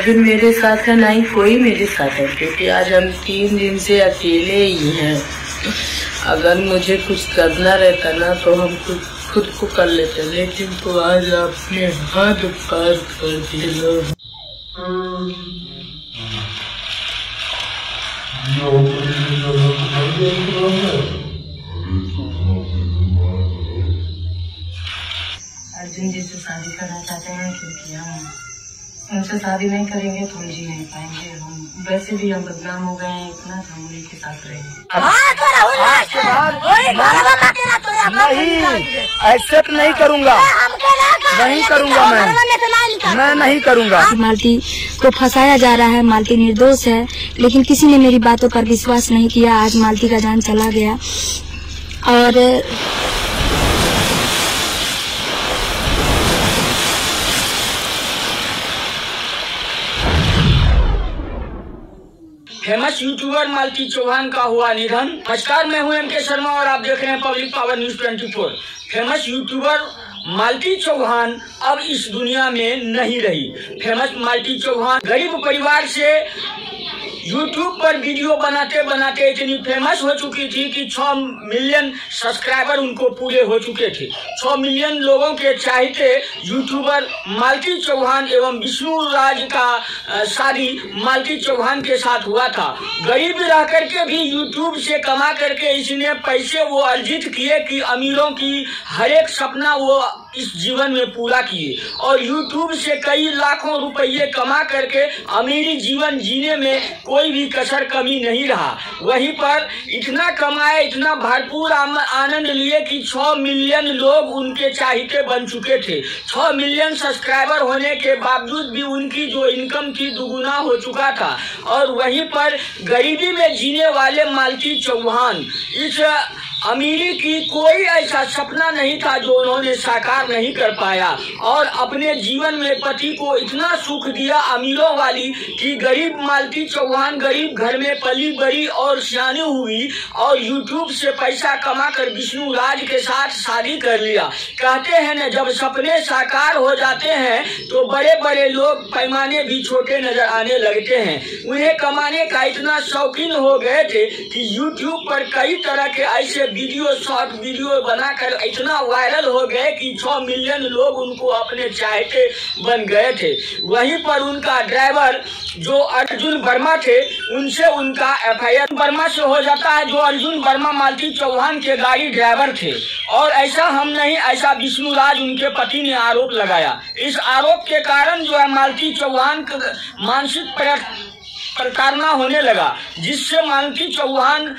अर्जुन मेरे साथ है, ना ही कोई मेरे साथ है, क्योंकि आज हम 3 दिन से अकेले ही हैं। अगर मुझे कुछ करना रहता ना तो हम खुद को कर लेते, लेकिन तो आज आपने हाथ पार कर दिया। अर्जुन जी से शादी करना चाहते हैं, क्योंकि हम उनसे शादी नहीं करेंगे तो हम जी नहीं पाएंगे। हम वैसे भी हम बदनाम हो गए हैं इतना, हम उन्हीं के साथ रहेंगे। नहीं, एक्सेप्ट नहीं करूँगा, नहीं करूँगा, मैं नहीं करूँगा। मालती को फंसाया जा रहा है, मालती निर्दोष है, लेकिन किसी ने मेरी बातों पर विश्वास नहीं किया। आज मालती का जान चला गया। और फेमस यूट्यूबर मालती चौहान का हुआ निधन। नमस्कार, मैं हूं एम के शर्मा और आप देख रहे हैं public power news 24। Famous YouTuber Malti Chauhan अब इस दुनिया में नहीं रही। फेमस मालती चौहान गरीब परिवार से YouTube पर वीडियो बनाते बनाते इतनी फेमस हो चुकी थी कि 6 मिलियन सब्सक्राइबर उनको पूरे हो चुके थे। 6 मिलियन लोगों के चाहते यूट्यूबर मालती चौहान एवं विष्णु राज का शादी मालती चौहान के साथ हुआ था। गरीब रह करके भी YouTube से कमा करके इसने पैसे वो अर्जित किए कि अमीरों की हर एक सपना वो इस जीवन में पूरा किए, और YouTube से कई लाखों रुपये कमा करके अमीरी जीवन जीने में कोई भी कसर कमी नहीं रहा। वहीं पर इतना कमाए, इतना भरपूर आनंद लिए कि 6 मिलियन लोग उनके चाहते बन चुके थे। 6 मिलियन सब्सक्राइबर होने के बावजूद भी उनकी जो इनकम थी दुगुना हो चुका था। और वहीं पर गरीबी में जीने वाले मालती चौहान, इस अमीरी की कोई ऐसा सपना नहीं था जो उन्होंने साकार नहीं कर पाया, और अपने जीवन में पति को इतना सुख दिया अमीरों वाली कि गरीब मालती चौहान गरीब घर में पली बड़ी और सियानी हुई, और YouTube से पैसा कमाकर विष्णु राज के साथ शादी कर लिया। कहते हैं न, जब सपने साकार हो जाते हैं तो बड़े बड़े लोग पैमाने भी छोटे नजर आने लगते हैं। उन्हें कमाने का इतना शौकीन हो गए थे कि YouTube पर कई तरह के ऐसे वीडियो, शॉर्ट वीडियो बनाकर इतना वायरल हो गए कि 6 मिलियन लोग उनको अपने चाहते बन गए थे। वहीं पर उनका ड्राइवर जो अर्जुन वर्मा थे, उनसे उनका FIR वर्मा से हो जाता है, जो अर्जुन वर्मा मालती चौहान के गाड़ी ड्राइवर थे। और ऐसा हम नहीं, ऐसा विष्णु राज उनके पति ने आरोप लगाया। इस आरोप के कारण जो है मालती चौहान मानसिक प्रताड़ना होने लगा, जिससे मालती चौहान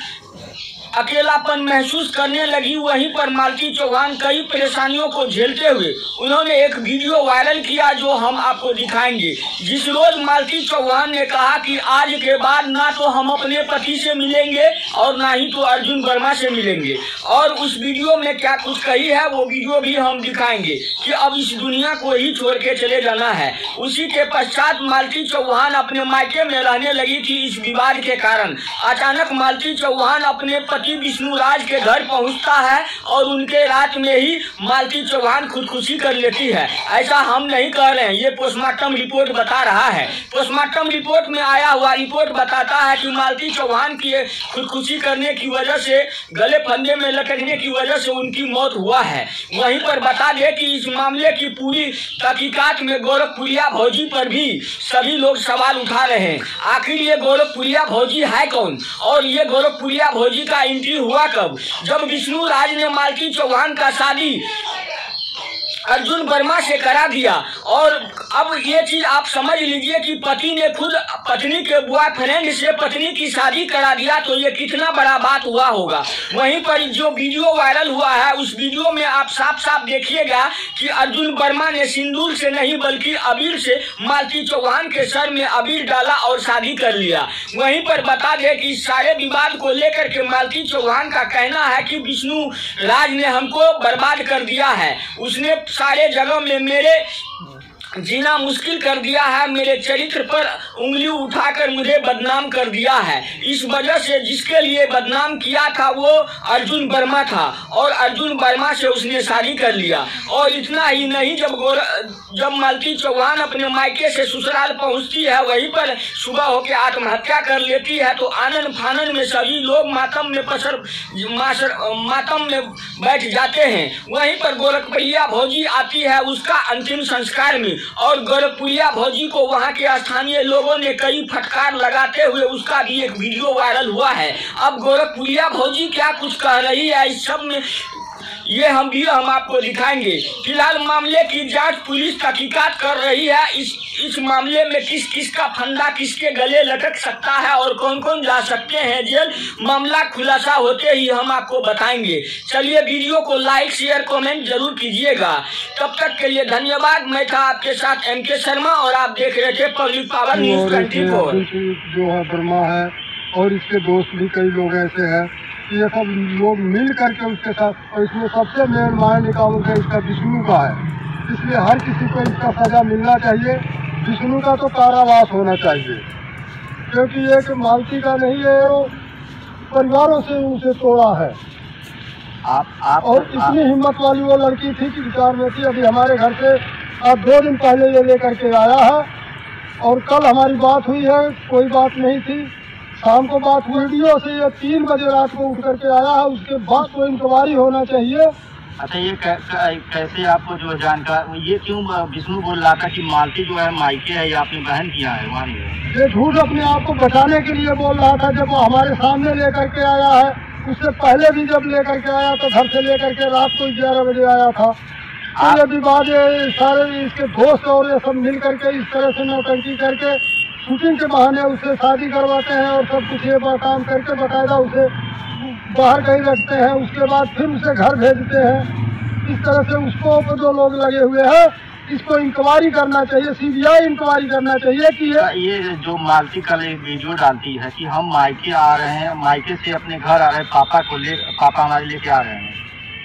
अकेलापन महसूस करने लगी। वहीं पर मालती चौहान कई परेशानियों को झेलते हुए उन्होंने एक वीडियो वायरल किया जो हम आपको दिखाएंगे। जिस रोज मालती चौहान ने कहा कि आज के बाद ना तो हम अपने पति से मिलेंगे और ना ही तो अर्जुन वर्मा से मिलेंगे। और उस वीडियो में क्या कुछ कही है वो वीडियो भी हम दिखाएंगे कि अब इस दुनिया को ही छोड़ के चले जाना है। उसी के पश्चात मालती चौहान अपने मायके में रहने लगी थी। इस विवाद के कारण अचानक मालती चौहान अपने पति विष्णु राज के घर पहुंचता है और उनके रात में ही मालती चौहान खुदकुशी कर लेती है। ऐसा हम नहीं कह रहे हैं, ये पोस्टमार्टम रिपोर्ट बता रहा है। पोस्टमार्टम रिपोर्ट में आया हुआ रिपोर्ट बताता है कि मालती चौहान की खुदकुशी करने की वजह से, गले फंदे में लटकने की वजह से उनकी मौत हुआ है। वहीं पर बता दें कि इस मामले की पूरी तहकीकात में गोरखपुरिया भौजी पर भी सभी लोग सवाल उठा रहे हैं। आखिर ये गोरखपुरिया भौजी है कौन, और ये गोरखपुरिया भौजी का एंट्री हुआ कब, जब विष्णु राज ने मालती चौहान का शादी अर्जुन वर्मा से करा दिया। और अब ये चीज आप समझ लीजिए कि पति ने खुद पत्नी के बॉयफ्रेंड से पत्नी की शादी करा दिया, तो ये कितना बड़ा बात हुआ होगा। वहीं पर जो वीडियो वायरल हुआ है उस वीडियो में आप साफ साफ देखिएगा कि अर्जुन वर्मा ने सिंदूर से नहीं बल्कि अबीर से मालती चौहान के सर में अबीर डाला और शादी कर लिया। वहीं पर बता दें कि सारे विवाद को लेकर के मालती चौहान का कहना है कि विष्णु राज ने हमको बर्बाद कर दिया है। उसने सारे जगह में मेरे जीना मुश्किल कर दिया है, मेरे चरित्र पर उंगली उठाकर मुझे बदनाम कर दिया है। इस वजह से जिसके लिए बदनाम किया था वो अर्जुन वर्मा था और अर्जुन वर्मा से उसने शादी कर लिया। और इतना ही नहीं, जब मालती चौहान अपने मायके से ससुराल पहुंचती है वहीं पर सुबह होकर आत्महत्या कर लेती है तो आनन फानन में सभी लोग मातम में बैठ जाते हैं। वहीं पर गोरखपुरिया भौजी आती है उसका अंतिम संस्कार में और गोरखपुरिया भौजी को वहां के स्थानीय लोगों ने कई फटकार लगाते हुए उसका भी एक वीडियो वायरल हुआ है। अब गोरखपुरिया भौजी क्या कुछ कह रही है इस सब में ये हम आपको दिखाएंगे। फिलहाल मामले की जांच पुलिस तहकीकात कर रही है। इस मामले में किस का फंदा किसके गले लटक सकता है और कौन कौन जा सकते हैं जेल, मामला खुलासा होते ही हम आपको बताएंगे। चलिए वीडियो को लाइक शेयर कमेंट जरूर कीजिएगा। तब तक के लिए धन्यवाद। मैं था आपके साथ MK शर्मा और आप देख रहे थे पब्लिक पावर न्यूज 24। जो है वर्मा है और इसके दोस्त भी कई लोग ऐसे हैं, ये सब लोग मिल करके उसके साथ, और इसमें सबसे मेन माइंड है इसका विष्णु का है, इसलिए हर किसी को इसका सजा मिलना चाहिए। विष्णु का तो कारावास होना चाहिए क्योंकि एक मालती का नहीं है, वो परिवारों से उसे तोड़ा है। और इतनी हिम्मत वाली वो लड़की थी कि विचार में थी। अभी हमारे घर से अब 2 दिन पहले ये लेकर के आया है और कल हमारी बात हुई है, कोई बात नहीं थी। शाम को बात वीडियो से ये 3 बजे रात को उठ करके आया है, उसके बाद तो इंक्वायरी होना चाहिए। अच्छा, ये कैसे आपको जो जानकारी, ये क्यों विष्णु बोल रहा था कि मालती जो है मायके है या अपनी बहन किया है वहाँ? ये झूठ अपने आप को बचाने के लिए बोल रहा था। जब वो हमारे सामने लेकर के आया है, उससे पहले भी जब लेकर के आया तो घर से लेकर के रात को 11 बजे आया था। तो ये विवाद सारे इसके दोस्त और ये सब मिल करके इस तरह से नौटंकी करके शूटिंग के बहाने उससे शादी करवाते हैं और सब कुछ ये काम करके बाकायदा उसे बाहर कहीं रखते हैं, उसके बाद फिर उसे घर भेजते हैं। इस तरह से उसको जो लोग लगे हुए हैं इसको इंक्वायरी करना चाहिए, CBI इंक्वायरी करना चाहिए कि ये जो मालती कल एक वीडियो डालती है कि हम मायके आ रहे हैं, मायके से अपने घर आ रहे हैं, पापा हमारे लेके आ रहे हैं,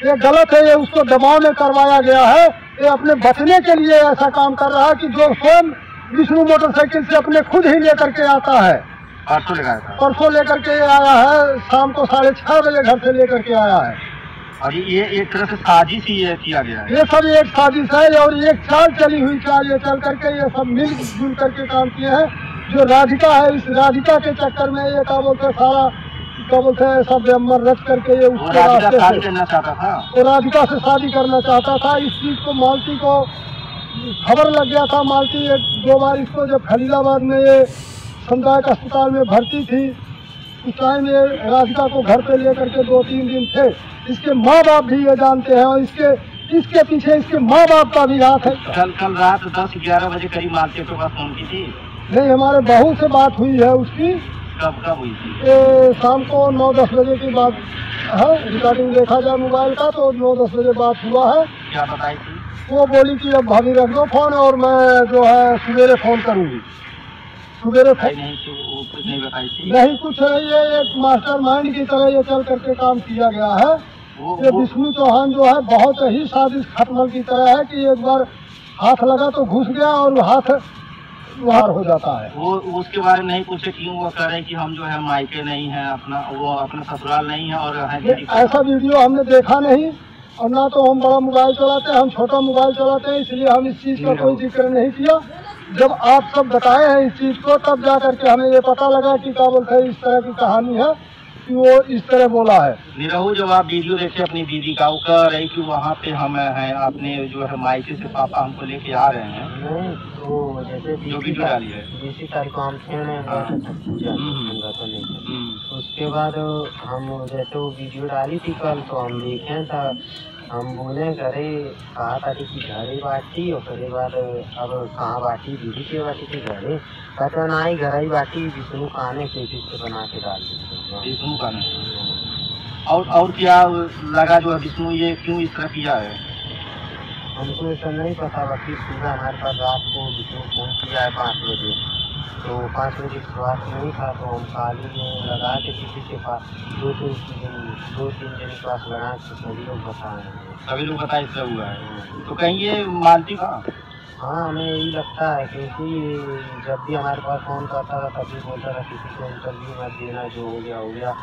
ये गलत है। ये उसको दबाव में करवाया गया है। ये अपने बचने के लिए ऐसा काम कर रहा है कि जो स्वयं विष्णु मोटरसाइकिल से अपने खुद ही लेकर के आता है। परसों लेकर के आया है, शाम को 6:30 बजे घर से लेकर के आया है। और ये एक तरह से साजिश ही किया गया है। ये सब एक साजिश है और एक चाल चली हुई चाल, ये चल करके ये सब मिलजुल करके काम किए हैं। जो राधिका है, इस राधिका के चक्कर में ये क्या बोलते सब अमर रच करके ये उसके रास्ते से करना चाहता था, वो राधिका से शादी करना चाहता था। इस चीज को मालती को खबर लग गया था। मालती 1-2 बार इसको जब खलीलाबाद में ये सामुदायिक अस्पताल में भर्ती थी, उस टाइम ये राधिका को घर पे लेकर के 2-3 दिन थे। इसके माँ बाप भी ये जानते हैं और इसके पीछे इसके माँ बाप का भी हाथ है। कल रात 10-11 बजे करीब मालती के पास फोन की थी? नहीं, हमारे बहू से बात हुई है उसकी। कब हुई थी? शाम को 9-10 बजे की बात है। रिकॉर्डिंग देखा जाए मोबाइल का तो 9-10 बजे बात हुआ है। क्या बताई थी? वो बोली कि अब भाभी रख दो फोन और मैं जो है सवेरे फोन करूंगी। सवेरे नहीं बताई थी? नहीं, कुछ नहीं। ये एक मास्टर माइंड की तरह ये चल करके काम किया गया है। ये विष्णु चौहान जो है बहुत ही साजिश खटमल की तरह है कि एक बार हाथ लगा तो घुस गया और हाथ बाहर हो जाता है। वो उसके बारे में नहीं पूछे क्यों वो कह रहे कि हम जो है मायके नहीं है, अपना ससुराल नहीं है और ऐसा वीडियो हमने देखा नहीं और ना तो हम बड़ा मोबाइल चलाते हैं, हम छोटा मोबाइल चलाते हैं, इसलिए हम इस चीज का कोई जिक्र नहीं किया। जब आप सब बताए हैं इस चीज को तब जा करके हमें ये पता लगा कि क्या बोलते हैं इस तरह की कहानी है कि वो इस तरह बोला है। निरहू, जब आप वीडियो देखे अपनी दीदी का, वो कह रही कि वहाँ पे हम हैं, आपने जो है मायके से पापा हमको लेके आ रहे हैं। नहीं, तो जैसे जो वीडियो डाली है 20 तारीख को हम थे उसके बाद हम जैसे वो वीडियो डाली थी कल तो हम देखे था, हम बोले घरे कहा था कि घरे बाटी और फिर बाद अब कहाँ बाटी दीदी के बाटी थी घरे पता ना ही घर ही बाटी विष्णु खाने के से बना के डाल दी विष्णु खाने। और क्या लगा जो है विष्णु ये क्यों इस तरह किया है? हमको ऐसा नहीं पता, बाकी सुबह हमारे पास रात को विष्णु फोन किया है 5 बजे, तो 5 बजे शुरुआत नहीं था तो हम खाली में लगा के किसी के पास 2-3 दिन पास लगा के सभी लोग बताए इस तरह हुआ है। तो कहीं ये मालती का हाँ, हमें यही लगता है, क्योंकि जब भी हमारे पास फ़ोन करता था तभी बोलता था किसी को इंटरव्यू मत देना, जो हो गया हो गया।